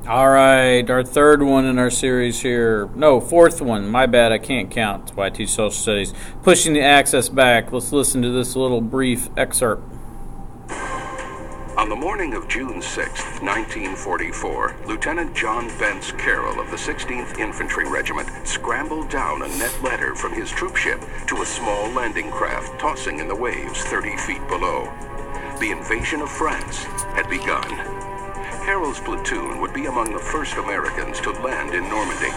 All right, our third one in our series here. No, fourth one. My bad, I can't count. That's why I teach social studies. Pushing the Axis back. Let's listen to this little brief excerpt. On the morning of June 6, 1944, Lieutenant John Vance Carroll of the 16th Infantry Regiment scrambled down a net ladder from his troop ship to a small landing craft tossing in the waves 30 feet below. The invasion of France had begun. Carroll's platoon would be among the first Americans to land in Normandy.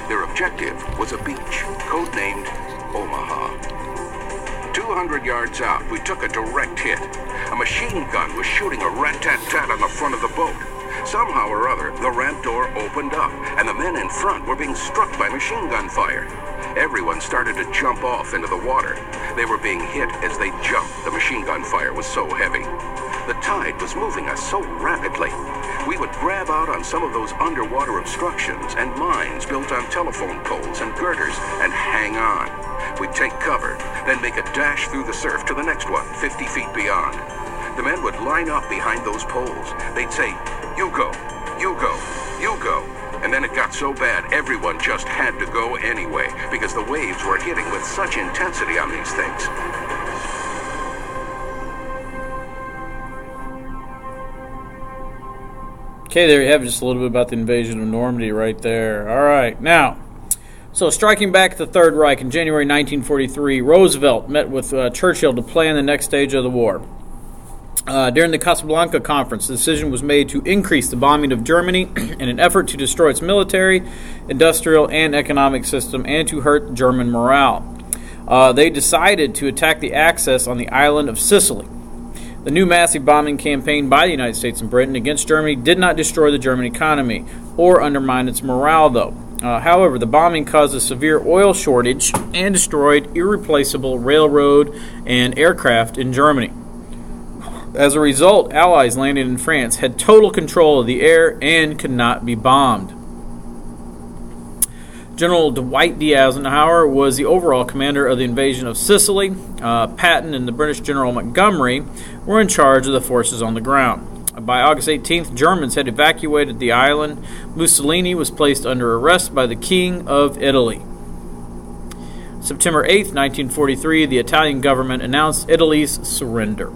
Their objective was a beach, codenamed Omaha. 200 yards out, we took a direct hit. A machine gun was shooting a rat-tat-tat on the front of the boat. Somehow or other, the ramp door opened up, and the men in front were being struck by machine gun fire. Everyone started to jump off into the water. They were being hit as they jumped. The machine gun fire was so heavy. The tide was moving us so rapidly. We would grab out on some of those underwater obstructions and mines built on telephone poles and girders and hang on. We'd take cover, then make a dash through the surf to the next one, 50 feet beyond. The men would line up behind those poles. They'd say, "You go, you go, you go." And then it got so bad, everyone just had to go anyway, because the waves were hitting with such intensity on these things. Okay, there you have it, just a little bit about the invasion of Normandy right there. All right, now, so striking back at the Third Reich in January 1943, Roosevelt met with Churchill to plan the next stage of the war. During the Casablanca Conference, the decision was made to increase the bombing of Germany in an effort to destroy its military, industrial, and economic system and to hurt German morale. They decided to attack the Axis on the island of Sicily. The new massive bombing campaign by the United States and Britain against Germany did not destroy the German economy or undermine its morale, though. However, the bombing caused a severe oil shortage and destroyed irreplaceable railroad and aircraft in Germany. As a result, Allies landing in France had total control of the air and could not be bombed. General Dwight D. Eisenhower was the overall commander of the invasion of Sicily. Patton and the British General Montgomery were in charge of the forces on the ground. By August 18th, Germans had evacuated the island. Mussolini was placed under arrest by the King of Italy. September 8th, 1943, the Italian government announced Italy's surrender.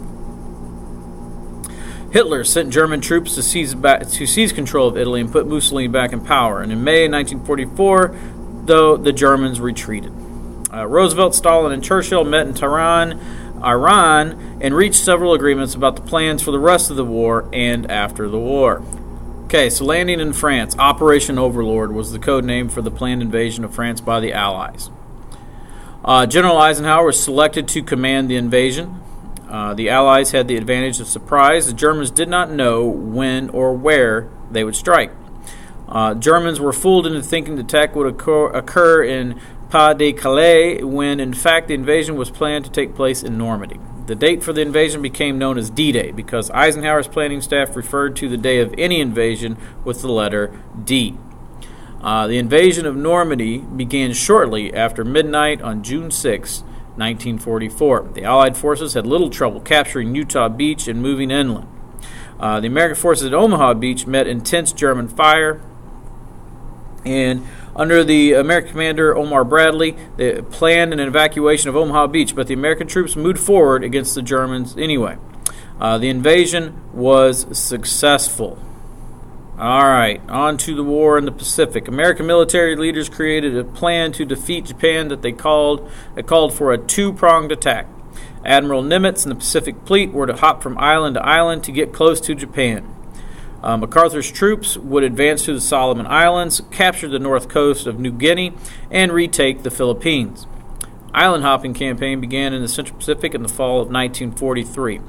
Hitler sent German troops to seize control of Italy and put Mussolini back in power. And in May 1944, though, the Germans retreated. Roosevelt, Stalin, and Churchill met in Tehran, Iran, and reached several agreements about the plans for the rest of the war and after the war. Okay, so landing in France, Operation Overlord was the code name for the planned invasion of France by the Allies. General Eisenhower was selected to command the invasion. The Allies had the advantage of surprise. The Germans did not know when or where they would strike. Germans were fooled into thinking the attack would occur in Pas-de-Calais, when in fact the invasion was planned to take place in Normandy. The date for the invasion became known as D-Day because Eisenhower's planning staff referred to the day of any invasion with the letter D. The invasion of Normandy began shortly after midnight on June 6, 1944. The Allied forces had little trouble capturing Utah Beach and moving inland. The American forces at Omaha Beach met intense German fire, and under the American commander Omar Bradley, they planned an evacuation of Omaha Beach, but the American troops moved forward against the Germans anyway. The invasion was successful. All right, on to the war in the Pacific. American military leaders created a plan to defeat Japan that they called for a two-pronged attack. Admiral Nimitz and the Pacific Fleet were to hop from island to island to get close to Japan. MacArthur's troops would advance to the Solomon Islands, capture the north coast of New Guinea, and retake the Philippines. Island hopping campaign began in the Central Pacific in the fall of 1943.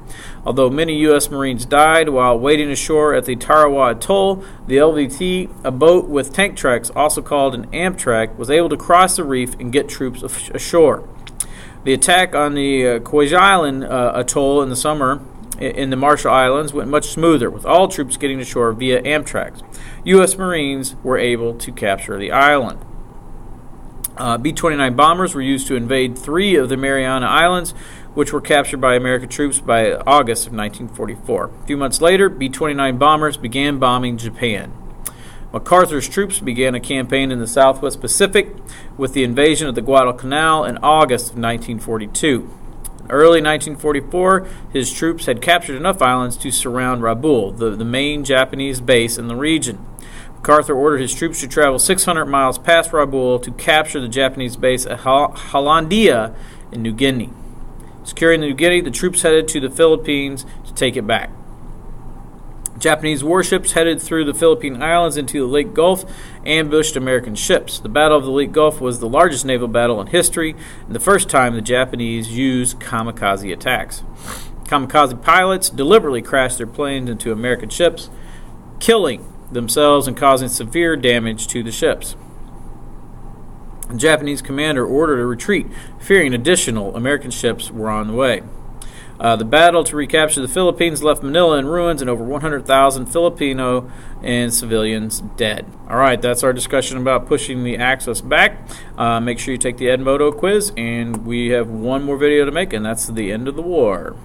Although many U.S. Marines died while waiting ashore at the Tarawa Atoll, the LVT, a boat with tank tracks, also called an Amtrak, was able to cross the reef and get troops ashore. The attack on the Kwajalein Atoll in the summer in the Marshall Islands went much smoother, with all troops getting ashore via Amtrak. U.S. Marines were able to capture the island. B-29 bombers were used to invade 3 of the Mariana Islands, which were captured by American troops by August of 1944. A few months later, B-29 bombers began bombing Japan. MacArthur's troops began a campaign in the Southwest Pacific with the invasion of the Guadalcanal in August of 1942. In early 1944, his troops had captured enough islands to surround Rabaul, the main Japanese base in the region. MacArthur ordered his troops to travel 600 miles past Rabaul to capture the Japanese base at Hollandia in New Guinea. Securing New Guinea, the troops headed to the Philippines to take it back. Japanese warships headed through the Philippine Islands into the Lake Gulf ambushed American ships. The Battle of the Lake Gulf was the largest naval battle in history and the first time the Japanese used kamikaze attacks. Kamikaze pilots deliberately crashed their planes into American ships, killing themselves and causing severe damage to the ships. The Japanese commander ordered a retreat, fearing additional American ships were on the way. The battle to recapture the Philippines left Manila in ruins and over 100,000 Filipino and civilians dead. All right, that's our discussion about pushing the Axis back. Make sure you take the Edmodo quiz, and we have one more video to make, and that's the end of the war.